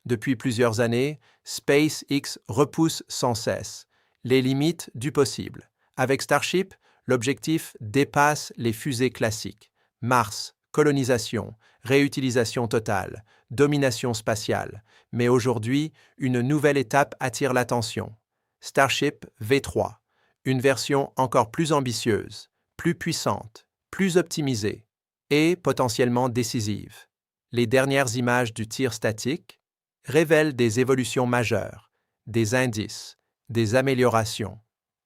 Depuis plusieurs années, SpaceX repousse sans cesse les limites du possible. Avec Starship, l'objectif dépasse les fusées classiques. Mars, colonisation, réutilisation totale, domination spatiale. Mais aujourd'hui, une nouvelle étape attire l'attention. Starship V3, une version encore plus ambitieuse, plus puissante, plus optimisée et potentiellement décisive. Les dernières images du tir statique révèlent des évolutions majeures, des indices, des améliorations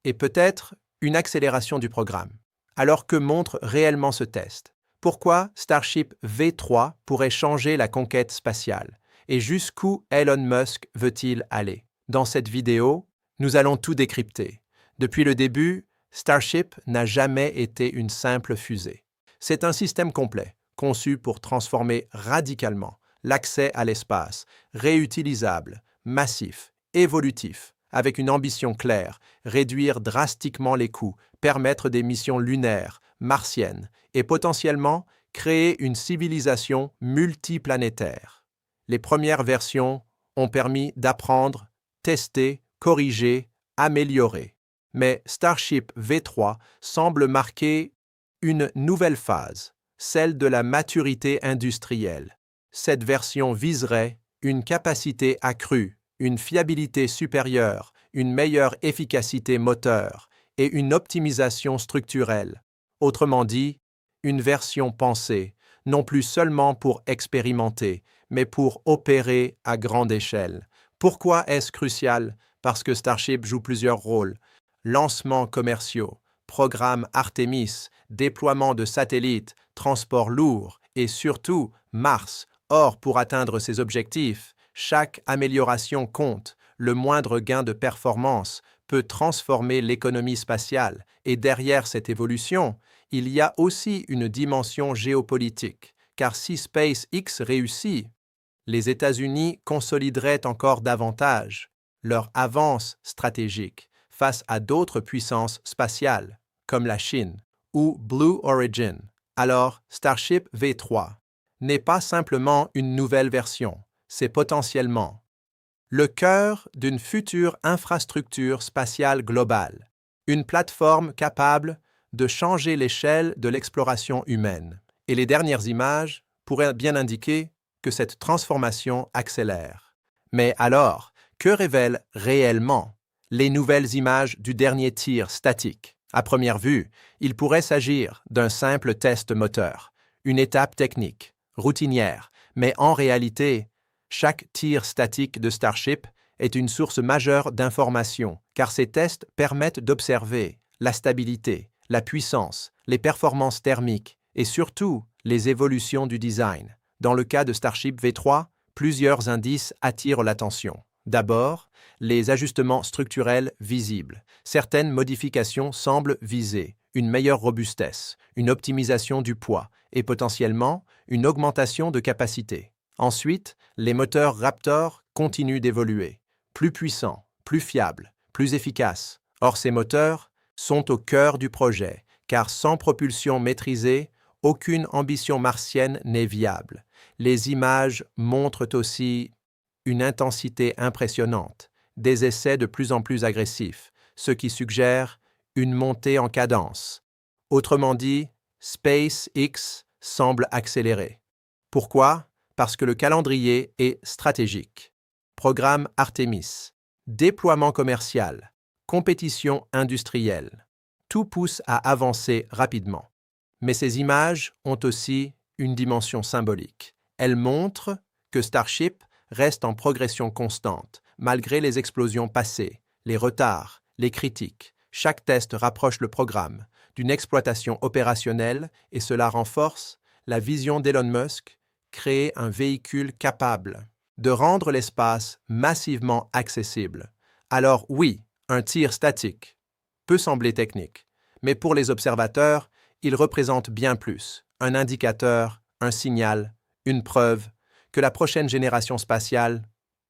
et peut-être une accélération du programme. Alors que montre réellement ce test? Pourquoi Starship V3 pourrait changer la conquête spatiale? Et jusqu'où Elon Musk veut-il aller? Dans cette vidéo, nous allons tout décrypter. Depuis le début, Starship n'a jamais été une simple fusée. C'est un système complet, conçu pour transformer radicalement l'accès à l'espace, réutilisable, massif, évolutif, avec une ambition claire, réduire drastiquement les coûts, permettre des missions lunaires, martiennes et potentiellement créer une civilisation multiplanétaire. Les premières versions ont permis d'apprendre, tester, corriger, améliorer. Mais Starship V3 semble marquer une nouvelle phase, celle de la maturité industrielle. Cette version viserait une capacité accrue, une fiabilité supérieure, une meilleure efficacité moteur et une optimisation structurelle. Autrement dit, une version pensée, non plus seulement pour expérimenter, mais pour opérer à grande échelle. Pourquoi est-ce crucial? Parce que Starship joue plusieurs rôles. Lancements commerciaux, programme Artemis, déploiement de satellites, transport lourd et surtout Mars. Or, pour atteindre ces objectifs, chaque amélioration compte. Le moindre gain de performance peut transformer l'économie spatiale. Et derrière cette évolution, il y a aussi une dimension géopolitique. Car si SpaceX réussit, les États-Unis consolideraient encore davantage leur avance stratégique face à d'autres puissances spatiales, comme la Chine ou Blue Origin. Alors, Starship V3 n'est pas simplement une nouvelle version, c'est potentiellement le cœur d'une future infrastructure spatiale globale, une plateforme capable de changer l'échelle de l'exploration humaine. Et les dernières images pourraient bien indiquer que cette transformation accélère. Mais alors, que révèlent réellement les nouvelles images du dernier tir statique? À première vue, il pourrait s'agir d'un simple test moteur, une étape technique, routinière, mais en réalité, chaque tir statique de Starship est une source majeure d'informations, car ces tests permettent d'observer la stabilité, la puissance, les performances thermiques et surtout les évolutions du design. Dans le cas de Starship V3, plusieurs indices attirent l'attention. D'abord, les ajustements structurels visibles. Certaines modifications semblent viser une meilleure robustesse, une optimisation du poids et potentiellement une augmentation de capacité. Ensuite, les moteurs Raptor continuent d'évoluer, plus puissants, plus fiables, plus efficaces. Or, ces moteurs sont au cœur du projet, car sans propulsion maîtrisée, aucune ambition martienne n'est viable. Les images montrent aussi une intensité impressionnante, des essais de plus en plus agressifs, ce qui suggère une montée en cadence. Autrement dit, SpaceX semble accélérer. Pourquoi? Parce que le calendrier est stratégique. Programme Artemis, déploiement commercial, compétition industrielle. Tout pousse à avancer rapidement. Mais ces images ont aussi une dimension symbolique. Elles montrent que Starship reste en progression constante, malgré les explosions passées, les retards, les critiques. Chaque test rapproche le programme d'une exploitation opérationnelle et cela renforce la vision d'Elon Musk, créer un véhicule capable de rendre l'espace massivement accessible. Alors oui, un tir statique peut sembler technique, mais pour les observateurs, il représente bien plus, un indicateur, un signal, une preuve que la prochaine génération spatiale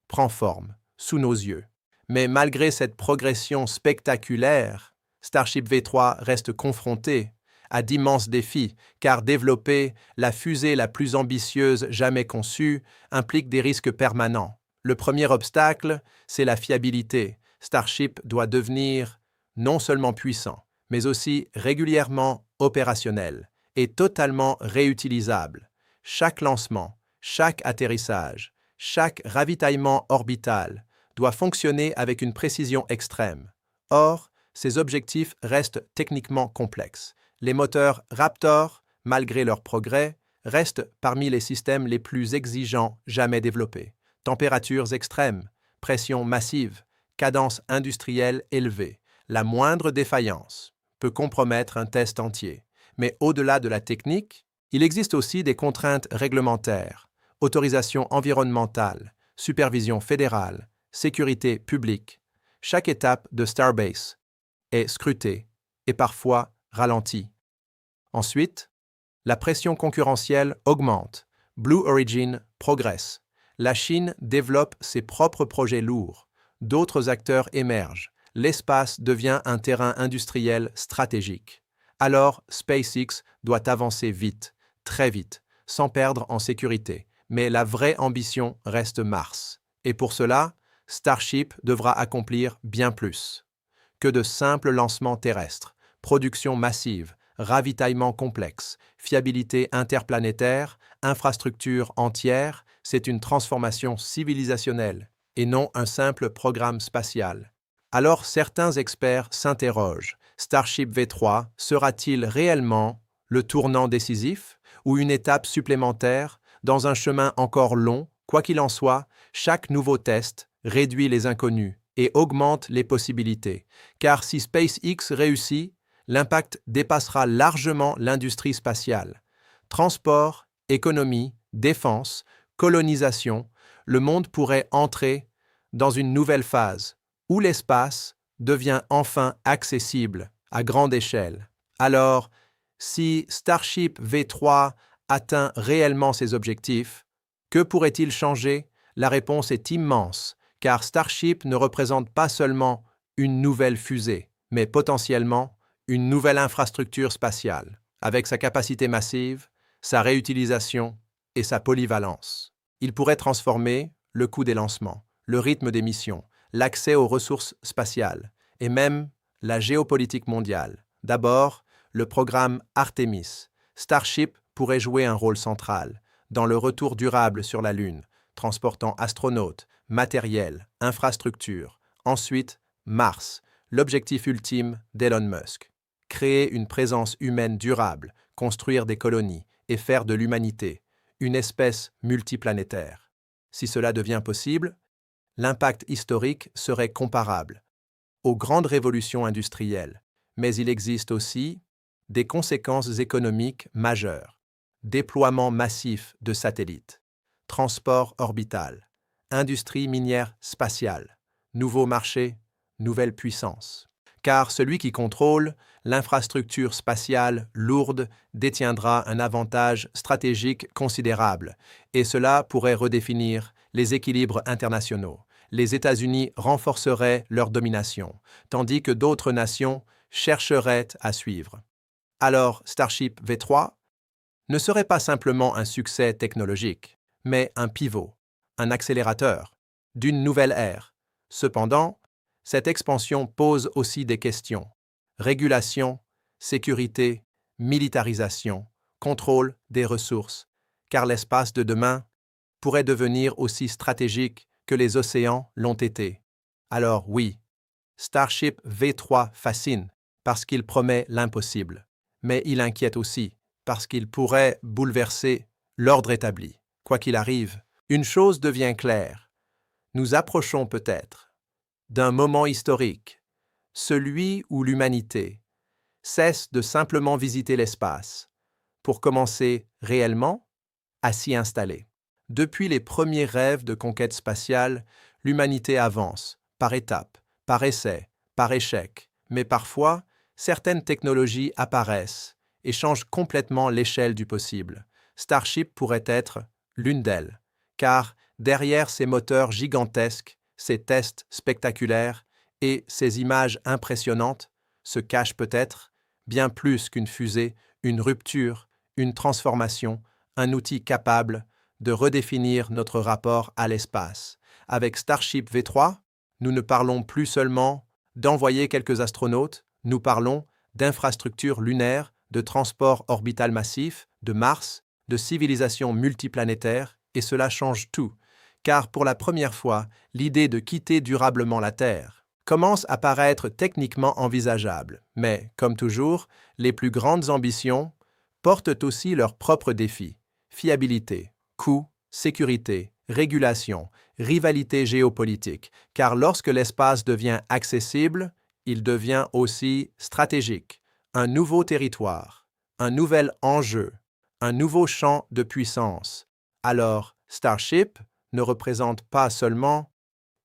prend forme sous nos yeux. Mais malgré cette progression spectaculaire, Starship V3 reste confronté à d'immenses défis, car développer la fusée la plus ambitieuse jamais conçue implique des risques permanents. Le premier obstacle, c'est la fiabilité. Starship doit devenir non seulement puissant, mais aussi régulièrement opérationnel et totalement réutilisable. Chaque lancement, chaque atterrissage, chaque ravitaillement orbital doit fonctionner avec une précision extrême. Or, ces objectifs restent techniquement complexes. Les moteurs Raptor, malgré leur progrès, restent parmi les systèmes les plus exigeants jamais développés. Températures extrêmes, pression massive, cadence industrielle élevée. La moindre défaillance peut compromettre un test entier. Mais au-delà de la technique, il existe aussi des contraintes réglementaires, autorisation environnementale, supervision fédérale, sécurité publique. Chaque étape de Starbase est scrutée et parfois ralentie. Ensuite, la pression concurrentielle augmente. Blue Origin progresse. La Chine développe ses propres projets lourds. D'autres acteurs émergent. L'espace devient un terrain industriel stratégique. Alors, SpaceX doit avancer vite, très vite, sans perdre en sécurité. Mais la vraie ambition reste Mars. Et pour cela, Starship devra accomplir bien plus que de simples lancements terrestres, production massive, ravitaillement complexe, fiabilité interplanétaire, infrastructure entière. C'est une transformation civilisationnelle et non un simple programme spatial. Alors certains experts s'interrogent, Starship V3 sera-t-il réellement le tournant décisif ou une étape supplémentaire dans un chemin encore long? Quoi qu'il en soit, chaque nouveau test réduit les inconnus et augmente les possibilités, car si SpaceX réussit, l'impact dépassera largement l'industrie spatiale. Transport, économie, défense, colonisation, le monde pourrait entrer dans une nouvelle phase, où l'espace devient enfin accessible à grande échelle. Alors, si Starship V3 atteint réellement ses objectifs, que pourrait-il changer? La réponse est immense, car Starship ne représente pas seulement une nouvelle fusée, mais potentiellement une nouvelle infrastructure spatiale, avec sa capacité massive, sa réutilisation et sa polyvalence. Il pourrait transformer le coût des lancements, le rythme des missions, l'accès aux ressources spatiales et même la géopolitique mondiale. D'abord, le programme Artemis. Starship pourrait jouer un rôle central dans le retour durable sur la Lune, transportant astronautes, matériel, infrastructures. Ensuite, Mars, l'objectif ultime d'Elon Musk. Créer une présence humaine durable, construire des colonies et faire de l'humanité une espèce multiplanétaire. Si cela devient possible, l'impact historique serait comparable aux grandes révolutions industrielles, mais il existe aussi des conséquences économiques majeures. Déploiement massif de satellites, transport orbital, industrie minière spatiale, nouveaux marchés, nouvelles puissances. Car celui qui contrôle l'infrastructure spatiale lourde détiendra un avantage stratégique considérable, et cela pourrait redéfinir les équilibres internationaux. Les États-Unis renforceraient leur domination, tandis que d'autres nations chercheraient à suivre. Alors, Starship V3 ne serait pas simplement un succès technologique, mais un pivot, un accélérateur d'une nouvelle ère. Cependant, cette expansion pose aussi des questions. Régulation, sécurité, militarisation, contrôle des ressources, car l'espace de demain pourrait devenir aussi stratégique que les océans l'ont été. Alors oui, Starship V3 fascine parce qu'il promet l'impossible, mais il inquiète aussi parce qu'il pourrait bouleverser l'ordre établi. Quoi qu'il arrive, une chose devient claire. Nous approchons peut-être d'un moment historique, celui où l'humanité cesse de simplement visiter l'espace pour commencer réellement à s'y installer. Depuis les premiers rêves de conquête spatiale, l'humanité avance, par étapes, par essais, par échecs, mais parfois, certaines technologies apparaissent et changent complètement l'échelle du possible. Starship pourrait être l'une d'elles, car derrière ces moteurs gigantesques, ces tests spectaculaires et ces images impressionnantes se cache peut-être bien plus qu'une fusée, une rupture, une transformation, un outil capable de redéfinir notre rapport à l'espace, Avec Starship V3, nous ne parlons plus seulement d'envoyer quelques astronautes, nous parlons d'infrastructures lunaires, de transport orbital massif, de Mars, de civilisation multiplanétaire, et cela change tout, car pour la première fois, l'idée de quitter durablement la Terre commence à paraître techniquement envisageable. Mais, comme toujours, les plus grandes ambitions portent aussi leurs propres défis. Fiabilité, coût, sécurité, régulation, rivalité géopolitique, car lorsque l'espace devient accessible, il devient aussi stratégique, un nouveau territoire, un nouvel enjeu, un nouveau champ de puissance. Alors, Starship ne représente pas seulement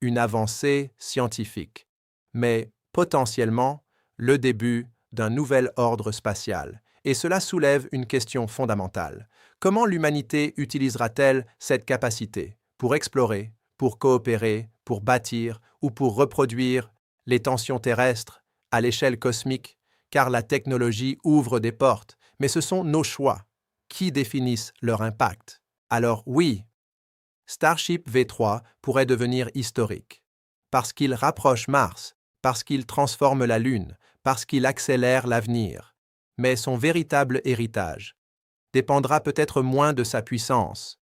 une avancée scientifique, mais potentiellement le début d'un nouvel ordre spatial. Et cela soulève une question fondamentale. Comment l'humanité utilisera-t-elle cette capacité pour explorer, pour coopérer, pour bâtir ou pour reproduire les tensions terrestres à l'échelle cosmique? Car la technologie ouvre des portes, mais ce sont nos choix qui définissent leur impact. Alors oui, Starship V3 pourrait devenir historique, parce qu'il rapproche Mars, parce qu'il transforme la Lune, parce qu'il accélère l'avenir. Mais son véritable héritage dépendra peut-être moins de sa puissance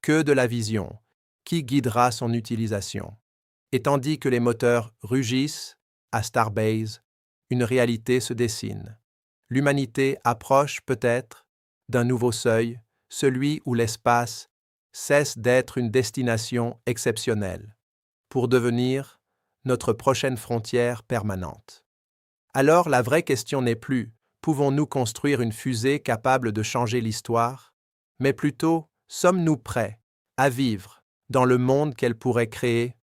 que de la vision qui guidera son utilisation. Et tandis que les moteurs rugissent à Starbase, une réalité se dessine. L'humanité approche peut-être d'un nouveau seuil, celui où l'espace cesse d'être une destination exceptionnelle, pour devenir notre prochaine frontière permanente. Alors la vraie question n'est plus pouvons-nous construire une fusée capable de changer l'histoire, mais plutôt sommes-nous prêts à vivre dans le monde qu'elle pourrait créer